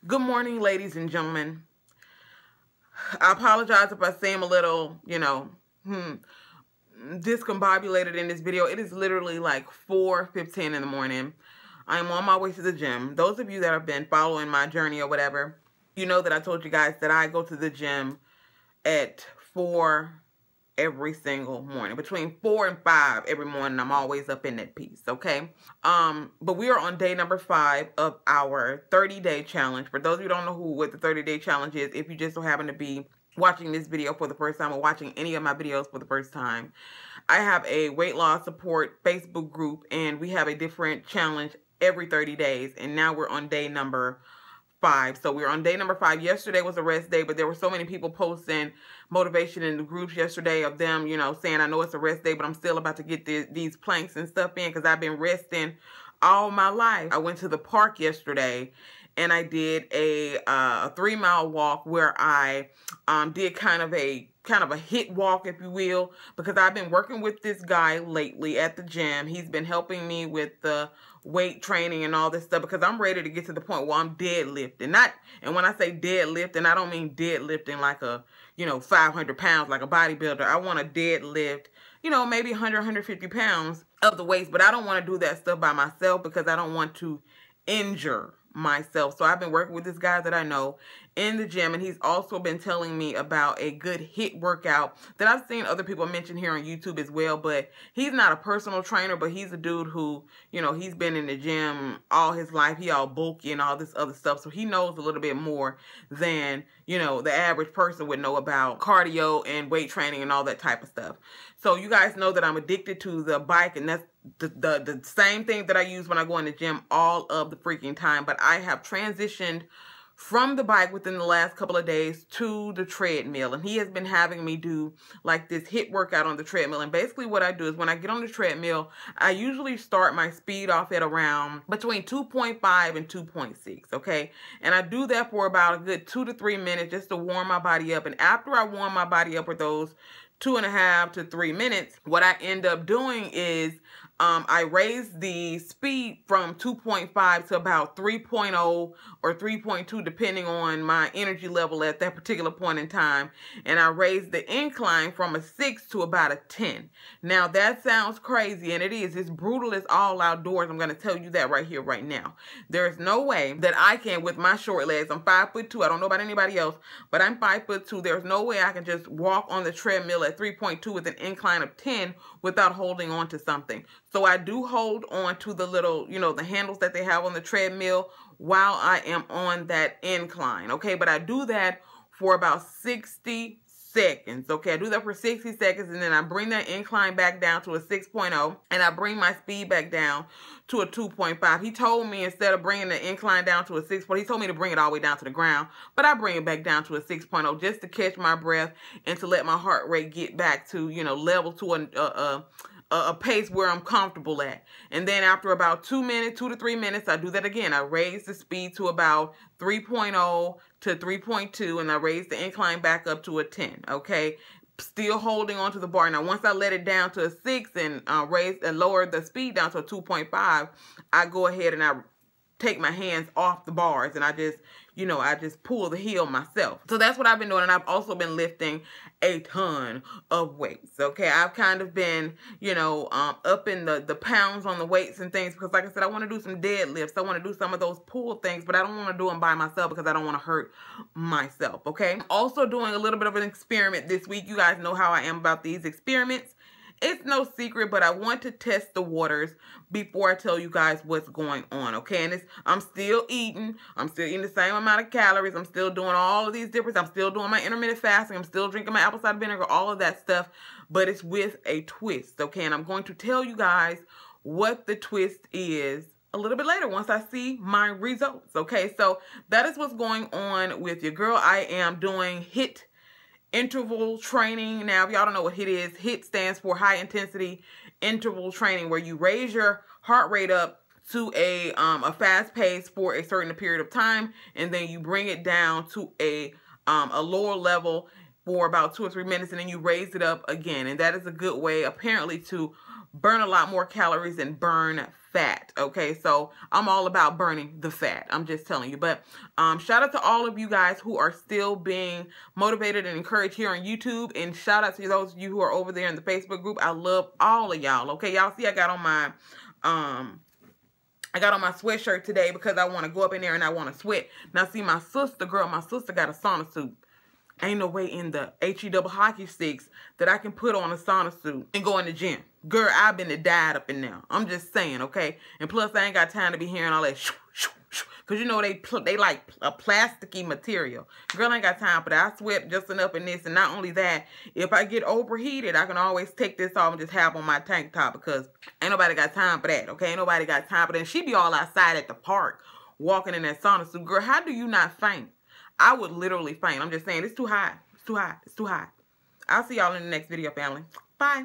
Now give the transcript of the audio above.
Good morning, ladies and gentlemen. I apologize if I seem a little, discombobulated in this video. It is literally like 4:15 in the morning. I'm on my way to the gym. Those of you that have been following my journey or whatever, you know that I told you guys that I go to the gym at 4 every single morning. Between 4 and 5 every morning, I'm always up in that piece, okay? But we are on day number 5 of our 30-day challenge. For those of you who don't know what the 30-day challenge is, if you just so happen to be watching this video for the first time or watching any of my videos for the first time, I have a weight loss support Facebook group, and we have a different challenge every 30 days, and now we're on day number 5. So we're on day number 5. Yesterday was a rest day, but there were so many people posting motivation in the groups yesterday of them, saying, I know it's a rest day, but I'm still about to get these planks and stuff in because I've been resting all my life. I went to the park yesterday and I did a 3-mile walk where I did kind of a HIIT walk, if you will, because I've been working with this guy lately at the gym. He's been helping me with the weight training and all this stuff because I'm ready to get to the point where I'm deadlifting. And when I say deadlifting, I don't mean deadlifting like a 500 pounds like a bodybuilder. I want to deadlift, maybe 100, 150 pounds of the weights, but I don't want to do that stuff by myself because I don't want to injure myself. So I've been working with this guy that I know in the gym, and he's also been telling me about a good HIIT workout that I've seen other people mention here on YouTube as well. But he's not a personal trainer, but he's a dude who, he's been in the gym all his life. He all bulky and all this other stuff, so he knows a little bit more than the average person would know about cardio and weight training and all that type of stuff. So you guys know that I'm addicted to the bike, and that's the same thing that I use when I go in the gym all of the freaking time. But I have transitioned from the bike within the last couple of days to the treadmill, and he has been having me do like this HIIT workout on the treadmill. And basically what I do is when I get on the treadmill, I usually start my speed off at around between 2.5 and 2.6, okay? And I do that for about a good 2 to 3 minutes just to warm my body up. And after I warm my body up with those 2.5 to 3 minutes, what I end up doing is I raise the speed from 2.5 to about 3.0 or 3.2, depending on my energy level at that particular point in time. And I raise the incline from a 6 to about a 10. Now, that sounds crazy, and it is. It's brutal as all outdoors. I'm going to tell you that right here, right now. There is no way that I can, with my short legs, I'm 5'2". I don't know about anybody else, but I'm 5'2". There's no way I can just walk on the treadmill at 3.2 with an incline of 10 without holding on to something. So I do hold on to the little, the handles that they have on the treadmill while I am on that incline, okay? But I do that for about 60 seconds, okay? I do that for 60 seconds, and then I bring that incline back down to a 6.0, and I bring my speed back down to a 2.5. He told me instead of bringing the incline down to a 6.0, he told me to bring it all the way down to the ground, but I bring it back down to a 6.0 just to catch my breath and to let my heart rate get back to, level to a pace where I'm comfortable at. And then after about 2 to 3 minutes, I do that again. I raise the speed to about 3.0 to 3.2, and I raise the incline back up to a 10, okay? Still holding on to the bar. Now, once I let it down to a 6 and lower the speed down to a 2.5, I go ahead and I take my hands off the bars, and I just pull the heel myself. So that's what I've been doing, and I've also been lifting a ton of weights, okay? I've kind of been, upping the pounds on the weights and things because, like I said, I want to do some deadlifts. I want to do some of those pull things, but I don't want to do them by myself because I don't want to hurt myself, okay? I'm also doing a little bit of an experiment this week. You guys know how I am about these experiments. It's no secret, but I want to test the waters before I tell you guys what's going on, okay? And I'm still eating the same amount of calories. I'm still doing all of these different, I'm still doing my intermittent fasting. I'm still drinking my apple cider vinegar, all of that stuff, but it's with a twist, okay? And I'm going to tell you guys what the twist is a little bit later once I see my results, okay? So that is what's going on with your girl. I am doing HIIT interval training. Now, if y'all don't know what HIIT is, HIIT stands for high intensity interval training, where you raise your heart rate up to a fast pace for a certain period of time, and then you bring it down to a lower level for about 2 or 3 minutes, and then you raise it up again. And that is a good way, apparently, to burn a lot more calories and burn fat. Okay, so I'm all about burning the fat. I'm just telling you. But shout out to all of you guys who are still being motivated and encouraged here on YouTube, and shout out to those of you who are over there in the Facebook group. I love all of y'all. Okay, y'all see I got on my sweatshirt today because I want to go up in there and I want to sweat. Now see, my sister got a sauna suit. Ain't no way in the HE double hockey sticks that I can put on a sauna suit and go in the gym. Girl, I've been died up in there. I'm just saying, okay? And plus, I ain't got time to be hearing all that shoo, shoo, shoo. Because, you know, they like a plasticky material. Girl, I ain't got time for that. I sweat just enough in this. And not only that, if I get overheated, I can always take this off and just have on my tank top. Because ain't nobody got time for that, okay? Ain't nobody got time for that. And she be all outside at the park walking in that sauna suit. Girl, how do you not faint? I would literally faint. I'm just saying, it's too high. It's too high. It's too high. I'll see y'all in the next video, family. Bye.